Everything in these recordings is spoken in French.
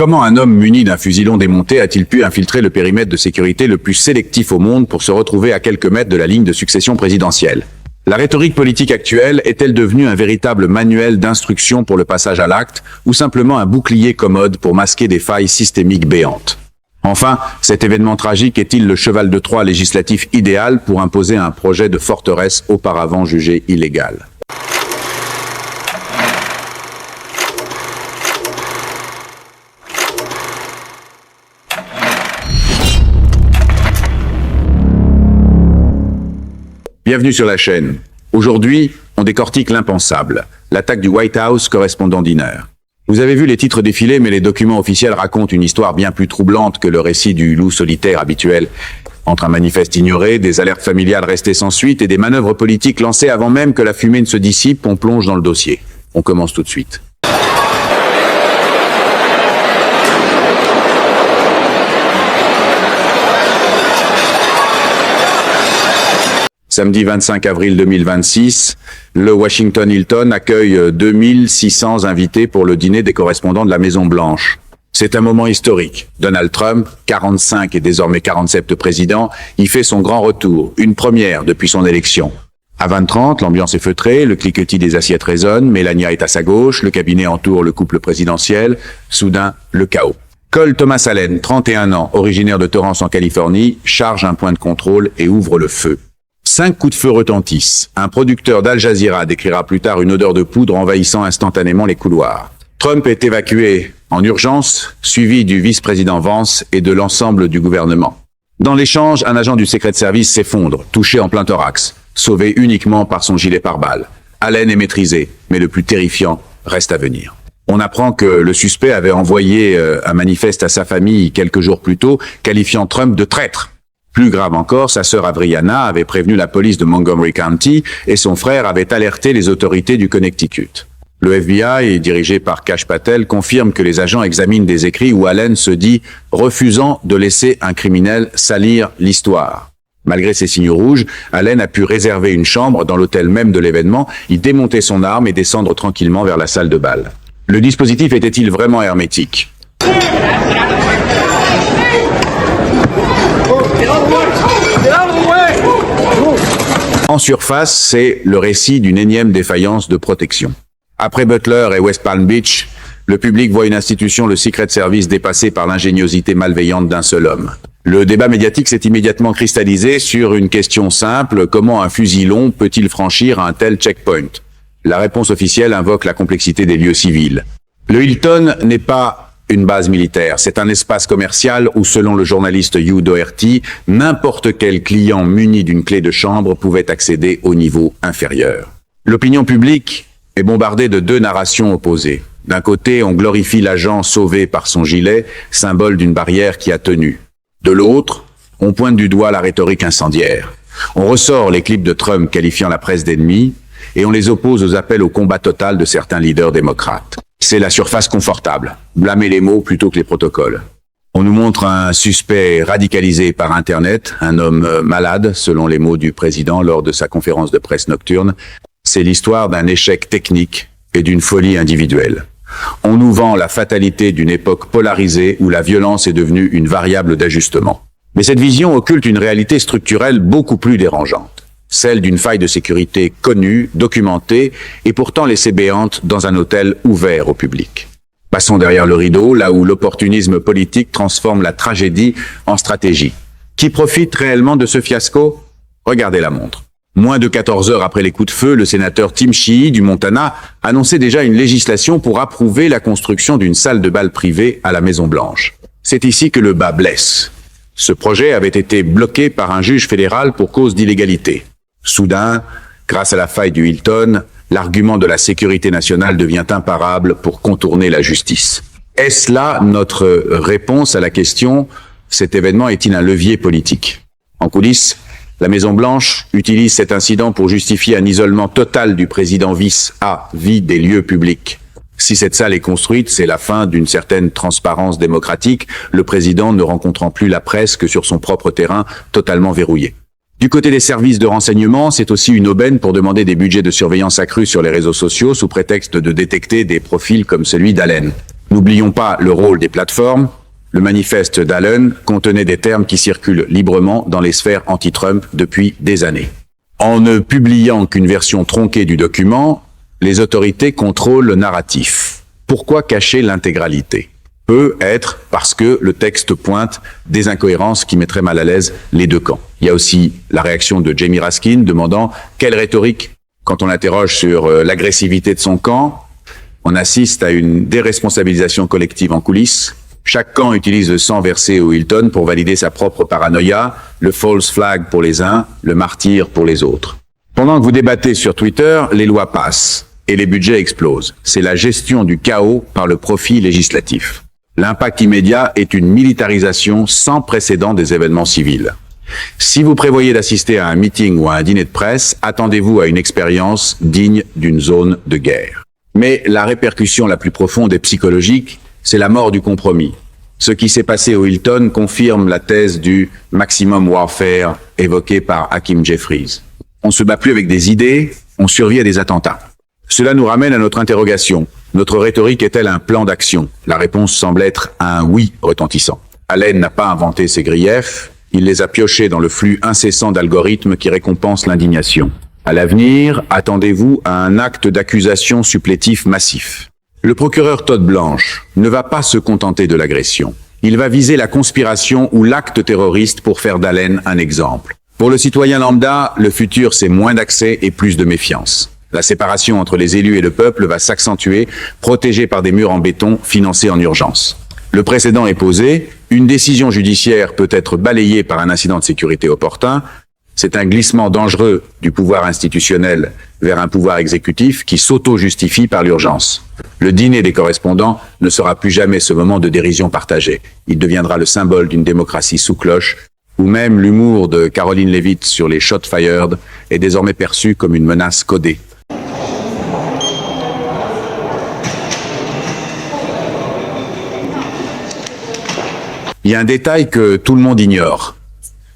Comment un homme muni d'un fusil long démonté a-t-il pu infiltrer le périmètre de sécurité le plus sélectif au monde pour se retrouver à quelques mètres de la ligne de succession présidentielle? La rhétorique politique actuelle est-elle devenue un véritable manuel d'instruction pour le passage à l'acte ou simplement un bouclier commode pour masquer des failles systémiques béantes? Enfin, cet événement tragique est-il le cheval de Troie législatif idéal pour imposer un projet de forteresse auparavant jugé illégal? Bienvenue sur la chaîne. Aujourd'hui, on décortique l'impensable, l'attaque du White House correspondant Dinner. Vous avez vu les titres défiler, mais les documents officiels racontent une histoire bien plus troublante que le récit du loup solitaire habituel. Entre un manifeste ignoré, des alertes familiales restées sans suite et des manœuvres politiques lancées avant même que la fumée ne se dissipe, on plonge dans le dossier. On commence tout de suite. Samedi 25 avril 2026, le Washington Hilton accueille 2600 invités pour le dîner des correspondants de la Maison-Blanche. C'est un moment historique. Donald Trump, 45 et désormais 47 président, y fait son grand retour, une première depuis son élection. À 20h30, l'ambiance est feutrée, le cliquetis des assiettes résonne, Melania est à sa gauche, le cabinet entoure le couple présidentiel. Soudain, le chaos. Cole Thomas Allen, 31 ans, originaire de Torrance en Californie, charge un point de contrôle et ouvre le feu. 5 coups de feu retentissent. Un producteur d'Al Jazeera décrira plus tard une odeur de poudre envahissant instantanément les couloirs. Trump est évacué en urgence, suivi du vice-président Vance et de l'ensemble du gouvernement. Dans l'échange, un agent du Secret Service s'effondre, touché en plein thorax, sauvé uniquement par son gilet pare-balles. Allen est maîtrisé, mais le plus terrifiant reste à venir. On apprend que le suspect avait envoyé un manifeste à sa famille quelques jours plus tôt, qualifiant Trump de traître. Plus grave encore, sa sœur Adriana avait prévenu la police de Montgomery County et son frère avait alerté les autorités du Connecticut. Le FBI, dirigé par Kash Patel, confirme que les agents examinent des écrits où Allen se dit refusant de laisser un criminel salir l'histoire. Malgré ces signaux rouges, Allen a pu réserver une chambre dans l'hôtel même de l'événement, y démonter son arme et descendre tranquillement vers la salle de bal. Le dispositif était-il vraiment hermétique? En surface, c'est le récit d'une énième défaillance de protection. Après Butler et West Palm Beach, le public voit une institution, le Secret Service, dépassée par l'ingéniosité malveillante d'un seul homme. Le débat médiatique s'est immédiatement cristallisé sur une question simple: comment un fusil long peut-il franchir un tel checkpoint? La réponse officielle invoque la complexité des lieux civils. Le Hilton n'est pas une base militaire, c'est un espace commercial où, selon le journaliste Hugh Doherty, n'importe quel client muni d'une clé de chambre pouvait accéder au niveau inférieur. L'opinion publique est bombardée de deux narrations opposées. D'un côté, on glorifie l'agent sauvé par son gilet, symbole d'une barrière qui a tenu. De l'autre, on pointe du doigt la rhétorique incendiaire. On ressort les clips de Trump qualifiant la presse d'ennemie et on les oppose aux appels au combat total de certains leaders démocrates. C'est la surface confortable, blâmer les mots plutôt que les protocoles. On nous montre un suspect radicalisé par Internet, un homme malade, selon les mots du président lors de sa conférence de presse nocturne. C'est l'histoire d'un échec technique et d'une folie individuelle. On nous vend la fatalité d'une époque polarisée où la violence est devenue une variable d'ajustement. Mais cette vision occulte une réalité structurelle beaucoup plus dérangeante. Celle d'une faille de sécurité connue, documentée, et pourtant laissée béante dans un hôtel ouvert au public. Passons derrière le rideau, là où l'opportunisme politique transforme la tragédie en stratégie. Qui profite réellement de ce fiasco? Regardez la montre. Moins de 14 heures après les coups de feu, le sénateur Tim Sheehy du Montana annonçait déjà une législation pour approuver la construction d'une salle de bal privée à la Maison-Blanche. C'est ici que le bas blesse. Ce projet avait été bloqué par un juge fédéral pour cause d'illégalité. Soudain, grâce à la faille du Hilton, l'argument de la sécurité nationale devient imparable pour contourner la justice. Est-ce là notre réponse à la question: cet événement est-il un levier politique? En coulisses, la Maison-Blanche utilise cet incident pour justifier un isolement total du président vis-à-vis des lieux publics. Si cette salle est construite, c'est la fin d'une certaine transparence démocratique, le président ne rencontrant plus la presse que sur son propre terrain totalement verrouillé. Du côté des services de renseignement, c'est aussi une aubaine pour demander des budgets de surveillance accrus sur les réseaux sociaux sous prétexte de détecter des profils comme celui d'Allen. N'oublions pas le rôle des plateformes. Le manifeste d'Allen contenait des termes qui circulent librement dans les sphères anti-Trump depuis des années. En ne publiant qu'une version tronquée du document, les autorités contrôlent le narratif. Pourquoi cacher l'intégralité? Peut être parce que le texte pointe des incohérences qui mettraient mal à l'aise les deux camps. Il y a aussi la réaction de Jamie Raskin demandant quelle rhétorique. Quand on l'interroge sur l'agressivité de son camp, on assiste à une déresponsabilisation collective en coulisses. Chaque camp utilise le sang versé au Hilton pour valider sa propre paranoïa, le false flag pour les uns, le martyr pour les autres. Pendant que vous débattez sur Twitter, les lois passent et les budgets explosent. C'est la gestion du chaos par le profit législatif. L'impact immédiat est une militarisation sans précédent des événements civils. Si vous prévoyez d'assister à un meeting ou à un dîner de presse, attendez-vous à une expérience digne d'une zone de guerre. Mais la répercussion la plus profonde et psychologique, c'est la mort du compromis. Ce qui s'est passé au Hilton confirme la thèse du maximum warfare évoquée par Hakeem Jeffries. On se bat plus avec des idées, on survit à des attentats. Cela nous ramène à notre interrogation. Notre rhétorique est-elle un plan d'action? La réponse semble être un oui retentissant. Allen n'a pas inventé ses griefs, il les a piochés dans le flux incessant d'algorithmes qui récompensent l'indignation. À l'avenir, attendez-vous à un acte d'accusation supplétif massif. Le procureur Todd Blanche ne va pas se contenter de l'agression. Il va viser la conspiration ou l'acte terroriste pour faire d'Allen un exemple. Pour le citoyen lambda, le futur c'est moins d'accès et plus de méfiance. La séparation entre les élus et le peuple va s'accentuer, protégée par des murs en béton financés en urgence. Le précédent est posé, une décision judiciaire peut être balayée par un incident de sécurité opportun. C'est un glissement dangereux du pouvoir institutionnel vers un pouvoir exécutif qui s'auto-justifie par l'urgence. Le dîner des correspondants ne sera plus jamais ce moment de dérision partagée. Il deviendra le symbole d'une démocratie sous cloche, où même l'humour de Caroline Leavitt sur les shots fired est désormais perçu comme une menace codée. Il y a un détail que tout le monde ignore.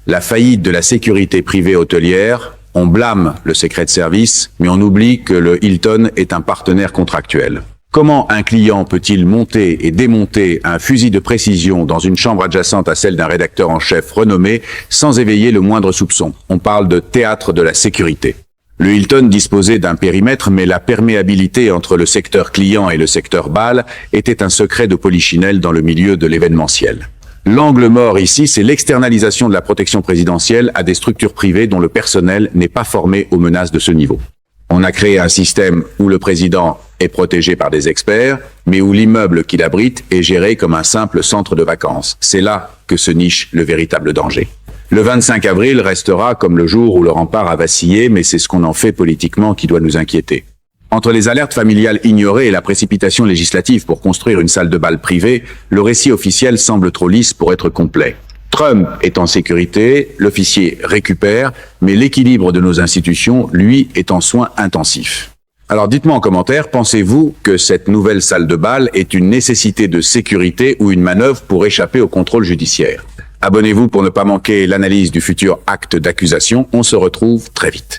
La faillite de la sécurité privée hôtelière, on blâme le secret de service, mais on oublie que le Hilton est un partenaire contractuel. Comment un client peut-il monter et démonter un fusil de précision dans une chambre adjacente à celle d'un rédacteur en chef renommé sans éveiller le moindre soupçon? On parle de théâtre de la sécurité. Le Hilton disposait d'un périmètre, mais la perméabilité entre le secteur client et le secteur bal était un secret de polichinelle dans le milieu de l'événementiel. L'angle mort ici, c'est l'externalisation de la protection présidentielle à des structures privées dont le personnel n'est pas formé aux menaces de ce niveau. On a créé un système où le président est protégé par des experts, mais où l'immeuble qu'il abrite est géré comme un simple centre de vacances. C'est là que se niche le véritable danger. Le 25 avril restera comme le jour où le rempart a vacillé, mais c'est ce qu'on en fait politiquement qui doit nous inquiéter. Entre les alertes familiales ignorées et la précipitation législative pour construire une salle de bal privée, le récit officiel semble trop lisse pour être complet. Trump est en sécurité, l'officier récupère, mais l'équilibre de nos institutions, lui, est en soins intensifs. Alors dites-moi en commentaire, pensez-vous que cette nouvelle salle de bal est une nécessité de sécurité ou une manœuvre pour échapper au contrôle judiciaire? Abonnez-vous pour ne pas manquer l'analyse du futur acte d'accusation. On se retrouve très vite.